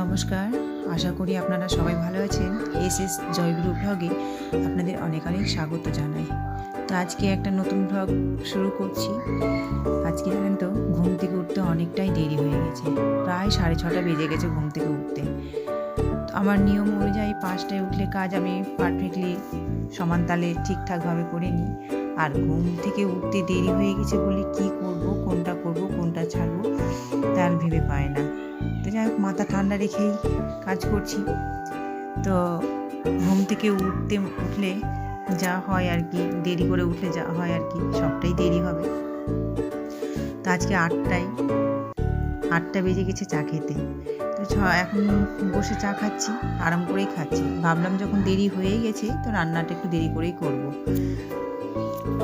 নমস্কার, আশা করি আপনারা সবাই ভালো আছেন। এসএস জয়গুরু ব্লগে আপনাদের অনেক অনেক স্বাগত জানাই। তো আজকে একটা নতুন ব্লগ শুরু করছি। আজকে জানেন তো ঘুম থেকে উঠতে অনেকটাই দেরি হয়ে গেছে, প্রায় 6:30 বেজে গেছে ঘুম থেকে উঠতে। তো আমার নিয়ম অনুযায়ী 5টায় উঠলে কাজ আমি পারফেক্টলি সমান তালে ঠিকঠাকভাবে করে নিই। আর ঘুম থেকে উঠতে দেরি হয়ে গেছে বলে কি করব, কোনটা ছাড়বো তার ভেবে পায় না। তো যাই হোক, মাথা ঠান্ডা রেখেই কাজ করছি। তো ঘুম থেকে উঠলে যা হয় আর কি, দেরি করে উঠলে যা হয় আর কি, সবটাই দেরি হবে। তো আজকে 8টা বেজে গেছে চা খেতে। তো এখন বসে চা খাচ্ছি, আরাম করেই খাচ্ছি। ভাবলাম যখন দেরি হয়ে গেছে তো রান্নাটা একটু দেরি করেই করব।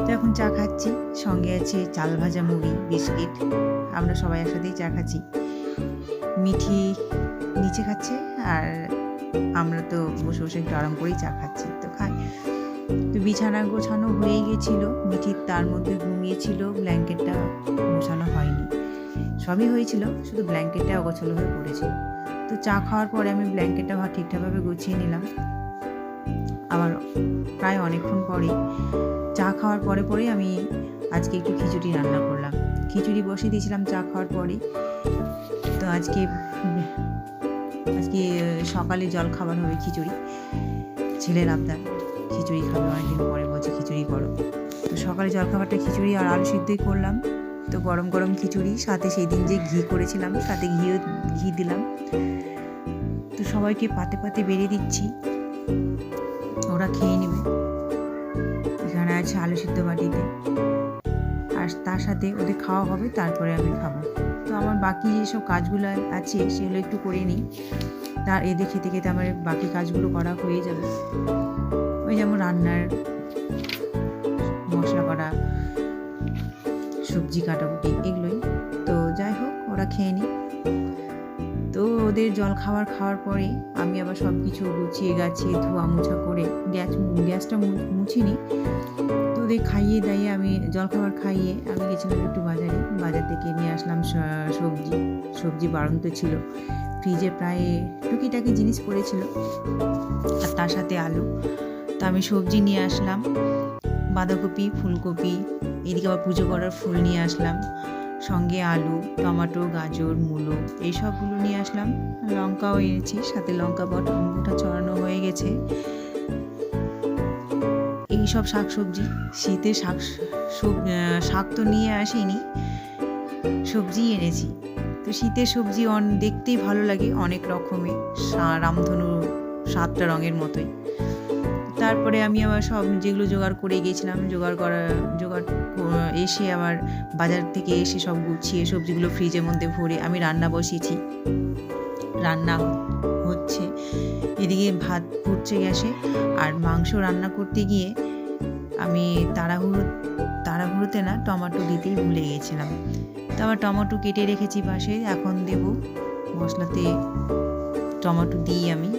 তো এখন চা খাচ্ছি, সঙ্গে আছে চাল ভাজা, মুড়ি, বিস্কিট। আমরা সবাই একসাথেই চা খাচ্ছি। মিঠি নিচে খাচ্ছে আর আমরা তো বসে বসে একটু আরাম করেই চা খাচ্ছি। তো খাই। তো বিছানা গোছানো হয়ে গেছিল, মিঠির তার মধ্যে ঘুমিয়েছিল, ব্ল্যাঙ্কেটটা গোছানো হয়নি। সবই হয়েছিল, শুধু ব্ল্যাঙ্কেটটা অগোছালো হয়ে পড়েছিল। তো চা খাওয়ার পরে আমি ব্ল্যাঙ্কেটটা ঠিকঠাকভাবে গুছিয়ে নিলাম। আবার প্রায় অনেকক্ষণ পরে চা খাওয়ার পরেই আমি আজকে একটু খিচুড়ি রান্না করলাম। খিচুড়ি বসিয়ে দিয়েছিলাম চা খাওয়ার পরে। তো আজকে সকালে জল খাবার হবে খিচুড়ি। ছেলের আবদার, খিচুড়ি খাবে, অনেকদিন পরে বলছে খিচুড়ি করো। তো সকালে জলখাবারটা খিচুড়ি আর আলু সিদ্ধই করলাম। তো গরম গরম খিচুড়ি, সাথে সেই দিন যে ঘি করেছিলাম তাতে ঘি দিলাম। তো সবাইকে পাতে পাতে বেড়ে দিচ্ছি, ওরা খেয়ে নেবে। এখানে আছে আলু সিদ্ধ বাটিতে, আর তার সাথে ওদের খাওয়া হবে, তারপরে আমি খাবো। তো আমার বাকি যেসব কাজগুলো আছে সেগুলো একটু করে নিই। তার এদের খেতে খেতে আমার বাকি কাজগুলো করা হয়ে যাবে। ওই যেমন রান্নার মশলা করা, সবজি কাটাকুটি, এগুলোই। তো যাই হোক, ওরা খেয়ে নিই। তো ওদের জল খাওয়ার পরে আমি আবার সব কিছু গুছিয়ে গাছিয়ে ধোয়া মোছা করে গ্যাসটা মুছিনি। তো ওদের খাইয়ে দাইয়ে আমি জলখাবার খাইয়ে আমি গেছিলাম একটু বাজার থেকে নিয়ে আসলাম সবজি বাড়ন্ত ছিল ফ্রিজে, প্রায় টুকিটাকি জিনিস পড়েছিল, আর তার সাথে আলু। তো আমি সবজি নিয়ে আসলাম, বাঁধাকপি, ফুলকপি, এদিকে আবার পুজো করার ফুল নিয়ে আসলাম, সঙ্গে আলু, টমেটো, গাজর, মূলো, এইসবগুলো নিয়ে আসলাম। লঙ্কাও এনেছি, সাথে লঙ্কা বোটা ছড়ানো হয়ে গেছে। এইসব শাকসবজি, শীতে শাক তো নিয়ে আসিনি, সবজি এনেছি। তো শীতের সবজি দেখতেই ভালো লাগে, অনেক রকমের, রামধনু 7টা রঙের মতোই। তারপরে আমি আবার সব যেগুলো জোগাড় করে গিয়েছিলাম, এসে আবার বাজার থেকে এসে সব গুছিয়ে সবজিগুলো ফ্রিজের মধ্যে ভরে আমি রান্না বসিয়েছি। রান্না হচ্ছে, এদিকে ভাত ফুটছে গ্যাসে। আর মাংস রান্না করতে গিয়ে আমি তাড়াহুড়োতে না টমেটো দিতেই ভুলে গেছিলাম। তো আবার টমেটো কেটে রেখেছি পাশে, এখন দেব মশলাতে। টমেটো আমি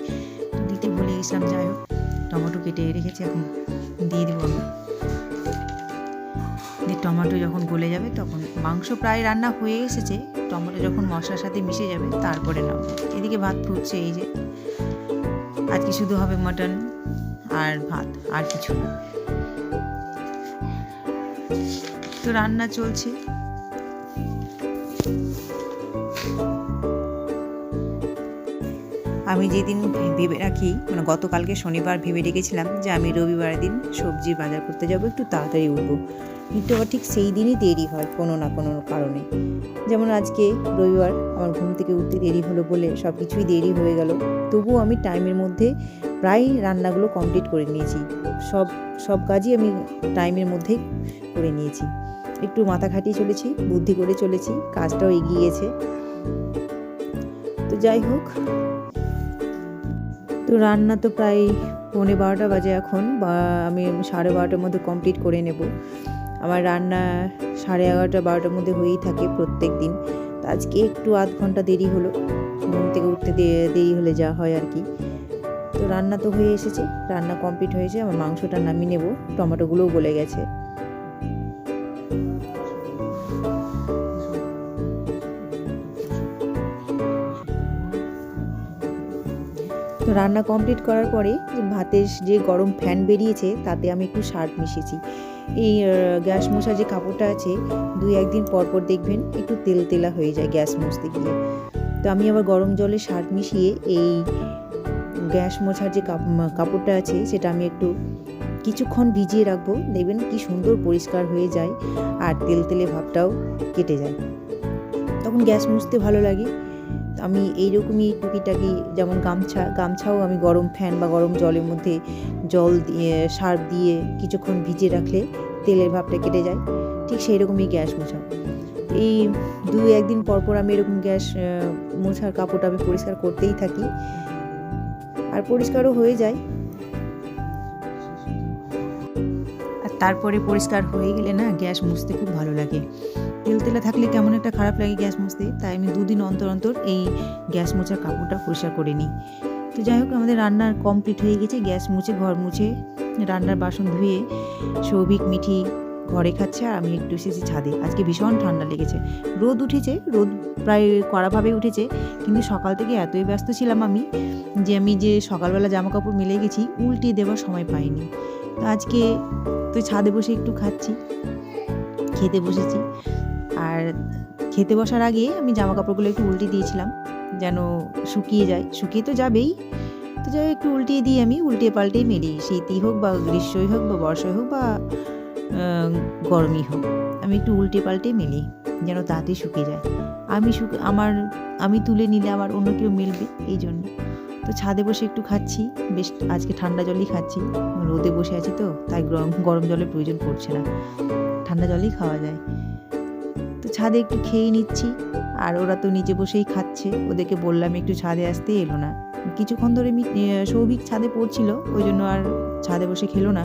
দিতে ভুলে গেছিলাম। যাই হোক, টমেটো কেটে রেখেছি, এখন দিয়ে দেবো আমি। টমেটো যখন গলে যাবে তখন, মাংস প্রায় রান্না হয়ে এসেছে, টমেটো যখন মশলার সাথে মিশে যাবে তারপরে নাও। এদিকে ভাত ফুটছে, এই যে আজকে শুধু হবে মাটন আর ভাত, আর কিছু না। তো রান্না চলছে। আমি যেদিন ভেবে রাখি, মানে গতকালকে শনিবার ভেবে রেখেছিলাম যে আমি রবিবারের দিন সবজি বাজার করতে যাব, একটু তাড়াতাড়ি উঠবো, কিন্তু আবার ঠিক সেই দিনই দেরি হয় কোনো না কোনো কারণে। যেমন আজকে রবিবার, আমার ঘুম থেকে উঠতে দেরি হলো বলে সব কিছুই দেরি হয়ে গেল। তবুও আমি টাইমের মধ্যে প্রায় রান্নাগুলো কমপ্লিট করে নিয়েছি। সব কাজই আমি টাইমের মধ্যেই করে নিয়েছি। একটু মাথা খাটিয়ে চলেছি, বুদ্ধি করে চলেছি, কাজটাও এগিয়ে গেছে। তো যাই হোক, তো রান্না তো প্রায় 11:15 বাজে এখন, বা আমি 12:30টার মধ্যে কমপ্লিট করে নেব। আমার রান্না 11:30-12টার মধ্যে হয়েই থাকে প্রত্যেক দিন। তো আজকে একটু আধ ঘন্টা দেরি হলো, ঘুম থেকে উঠতে দেরি হলে যা হয় আর কি। তো রান্না তো হয়ে এসেছে, রান্না কমপ্লিট হয়েছে। আমার মাংসটা নামিয়ে নেব, টমেটোগুলোও গলে গেছে। তো রান্না কমপ্লিট করার পরে ভাতের যে গরম ফ্যান বেরিয়েছে তাতে আমি একটু সার্ফ মিশিয়েছি। এই গ্যাস মোছার যে কাপড়টা আছে 2-1 দিন পর পর দেখবেন একটু তেল তেলা হয়ে যায় গ্যাস মুছতে গিয়ে। তো আমি আবার গরম জলে সার্ফ মিশিয়ে এই গ্যাস মোছার যে কাপড়টা আছে সেটা আমি একটু কিছুক্ষণ ভিজিয়ে রাখবো, দেখবেন কি সুন্দর পরিষ্কার হয়ে যায় আর তেল তেলে ভাবটাও কেটে যায়, তখন গ্যাস মুছতে ভালো লাগে। আমি এইরকমই টুকিটাকি, যেমন গামছাও আমি গরম ফ্যান বা গরম জলের মধ্যে জল দিয়ে সার্ফ দিয়ে কিছুক্ষণ ভিজিয়ে রাখলে তেলের ভাবটা কেটে যায়, ঠিক সেই রকমই গ্যাস মোছা। এই 2-1 দিন পর পর আমি এরকম গ্যাস মোছার কাপড়টা আমি পরিষ্কার করতেই থাকি, আর পরিষ্কারও হয়ে যায়। আর তারপরে পরিষ্কার হয়ে গেলে না গ্যাস মুছতে খুব ভালো লাগে। তেল তেলা থাকলে কেমন একটা খারাপ লাগে গ্যাস মুছতে, তাই আমি 2 দিন অন্তর অন্তর এই গ্যাস মোছার কাপড়টা পরিষ্কার করে নিই। তো যাই হোক, আমাদের রান্নার কমপ্লিট হয়ে গেছে। গ্যাস মুছে, ঘর মুছে, রান্নার বাসন ধুয়ে সৌভিক মিঠি ঘরে খাচ্ছে আর আমি একটু এসেছি ছাদে। আজকে ভীষণ ঠান্ডা লেগেছে, রোদ উঠেছে, রোদ প্রায় কড়াভাবে উঠেছে, কিন্তু সকাল থেকে এতই ব্যস্ত ছিলাম আমি যে সকালবেলা জামা কাপড় মেলে গেছি, উল্টে দেওয়ার সময় পাইনি। তো আজকে তো ছাদে বসে একটু খাচ্ছি, খেতে বসেছি। আর খেতে বসার আগে আমি জামা কাপড়গুলো একটু উল্টে দিয়েছিলাম যেন শুকিয়ে যায়, শুকিয়ে তো যাবেই, তো যাই একটু উল্টিয়ে দিই, আমি উল্টে পাল্টেই মেলি, শীতই হোক বা গ্রীষ্মই হোক বা বর্ষাই হোক বা গরমই হোক, আমি একটু উল্টে পাল্টে মেলি যেন তাড়াতাড়ি শুকিয়ে যায়। আমি তুলে নিলে আবার অন্য কেউ মেলবে, এই জন্য। তো ছাদে বসে একটু খাচ্ছি, বেশ আজকে ঠান্ডা জলই খাচ্ছি, রোদে বসে আছি তো তাই গরম জলের প্রয়োজন পড়ছে না, ঠান্ডা জলই খাওয়া যায়। তো ছাদে একটু খেয়ে নিচ্ছি, আর ওরা তো নিচে বসেই খাচ্ছে, ওদেরকে বললাম একটু ছাদে আসতে, এলো না। কিছুক্ষণ ধরে সৌভিক ছাদে পড়ছিল, ওই জন্য আর ছাদে বসে খেলো না,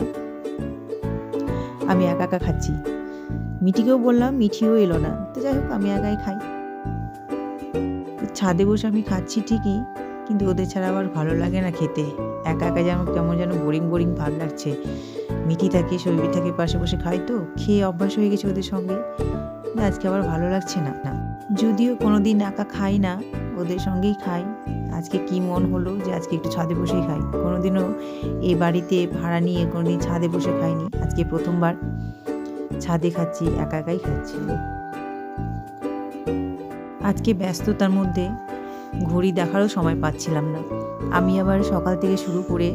আমি একা একা খাচ্ছি। মিঠিকেও বললাম, মিঠিও এলো না। তো যাই হোক, আমি একাই খাই। ছাদে বসে আমি খাচ্ছি ঠিকই, কিন্তু ওদের ছাড়া আবার ভালো লাগে না খেতে, একা একা কেমন যেন বোরিং বোরিং ভাব লাগছে। মিঠি থাকে, সৌভিক থাকে, পাশে বসে খাই, তো খেয়ে অভ্যাস হয়ে গেছে ওদের সঙ্গে, আজকে আবার ভালো লাগছে না। যদিও কোনোদিন একা খাই না, ওদের সঙ্গেই খাই, আজকে কি মন হলো যে আজকে একটু ছাদে বসেই খাই। কোনোদিনও এই বাড়িতে ভাড়া নিয়ে কোনোদিন ছাদে বসে খাইনি, আজকে প্রথমবার ছাদে খাচ্ছি, একা একাই খাচ্ছি। আজকে ব্যস্ততার মধ্যে ঘড়ি দেখারও সময় পাচ্ছিলাম না। আমি আবার সকাল থেকে শুরু করে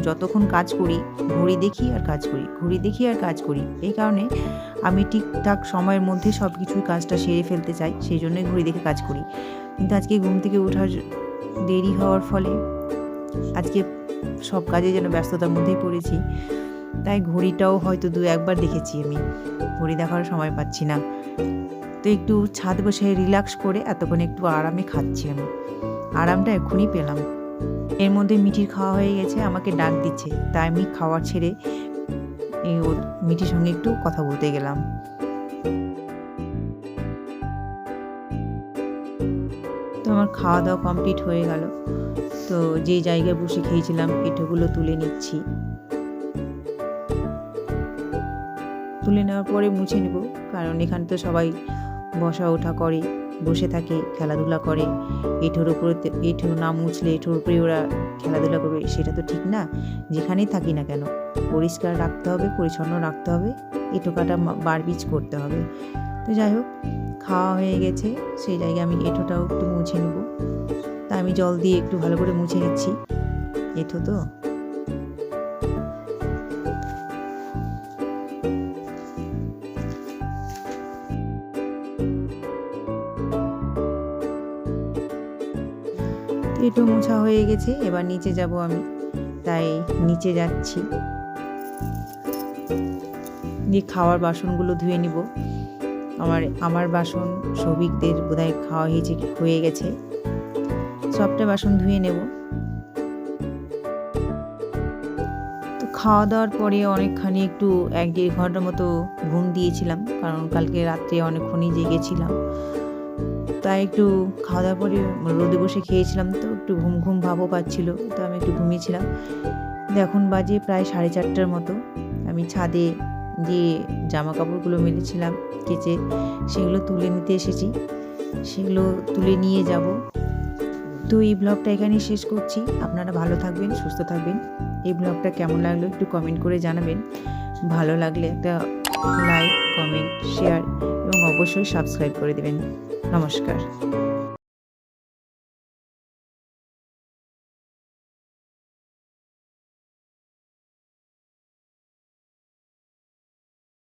যতক্ষণ কাজ করি ঘড়ি দেখি আর কাজ করি, ঘড়ি দেখি আর কাজ করি। এই কারণে আমি ঠিকঠাক সময়ের মধ্যে সব কিছুই কাজটা সেরে ফেলতে চাই, সেই জন্যই ঘড়ি দেখে কাজ করি। কিন্তু আজকে ঘুম থেকে ওঠার দেরি হওয়ার ফলে আজকে সব কাজে যেন ব্যস্ততার মধ্যেই পড়েছি, তাই ঘড়িটাও হয়তো 2-1 বার দেখেছি, আমি ঘড়ি দেখার সময় পাচ্ছি না। তো একটু ছাদ বসে রিল্যাক্স করে এতক্ষণ একটু আরামে খাচ্ছি, আমি আরামটা এক্ষুনি পেলাম। এর মধ্যে মিঠির খাওয়া হয়ে গেছে, আমাকে ডাক দিচ্ছে, তাই আমি খাওয়া ছেড়ে মিঠির সঙ্গে একটু কথা বলতে গেলাম। তো আমার খাওয়া দাওয়া কমপ্লিট হয়ে গেল। তো যে জায়গায় বসে খেয়েছিলাম পিঠেগুলো তুলে নিচ্ছি, তুলে নেওয়ার পরে মুছে নেব, কারণ এখানে তো সবাই বসা ওঠা করে, বসে থাকে, খেলাধুলা করে, এঁঠোর উপরে এঁঠো না মুছলে এঁঠোর উপরে ওরা খেলাধুলা করবে, সেটা তো ঠিক না। যেখানেই থাকি না কেন পরিষ্কার রাখতে হবে, পরিচ্ছন্ন রাখতে হবে, এঁঠো কাটা বারবিজ করতে হবে। তো যাই হোক, খাওয়া হয়ে গেছে, সেই জায়গায় আমি এঁঠোটাও একটু মুছে নেব, তা আমি জল দিয়ে একটু ভালো করে মুছে নিচ্ছি, এঁঠো তো। এঁঠো মোছা হয়ে গেছে, এবার নিচে যাব আমি, তাই নিচে যাচ্ছি, দিয়ে খাওয়ার বাসনগুলো ধুয়ে নিব। আমার বাসন সৌভিকদের বোধহয় খাওয়া হয়ে গেছে, সবটা বাসন ধুয়ে নেব। তো খাওয়া দাওয়ার পরে অনেকখানি একটু 1-1.5 ঘন্টার মতো ঘুম দিয়েছিলাম, কারণ কালকে রাত্রে অনেকক্ষণই জেগেছিলাম, তাই একটু খাওয়া দাওয়ার পরে রোদে বসে খেয়েছিলাম, তো একটু ঘুম ঘুম ভাবও পাচ্ছিল, তো আমি একটু ঘুমিয়েছিলাম। এখন বাজে প্রায় 4:30টার মতো। আমি ছাদে যে জামা কাপড়গুলো মেলেছিলাম কেচে, সেগুলো তুলে নিতে এসেছি, সেগুলো তুলে নিয়ে যাব। তো এই ব্লগটা এখানেই শেষ করছি। আপনারা ভালো থাকবেন, সুস্থ থাকবেন। এই ব্লগটা কেমন লাগলো একটু কমেন্ট করে জানাবেন। ভালো লাগলে একটা লাইক, কমেন্ট, শেয়ার এবং অবশ্যই সাবস্ক্রাইব করে দেবেন। নমস্কার।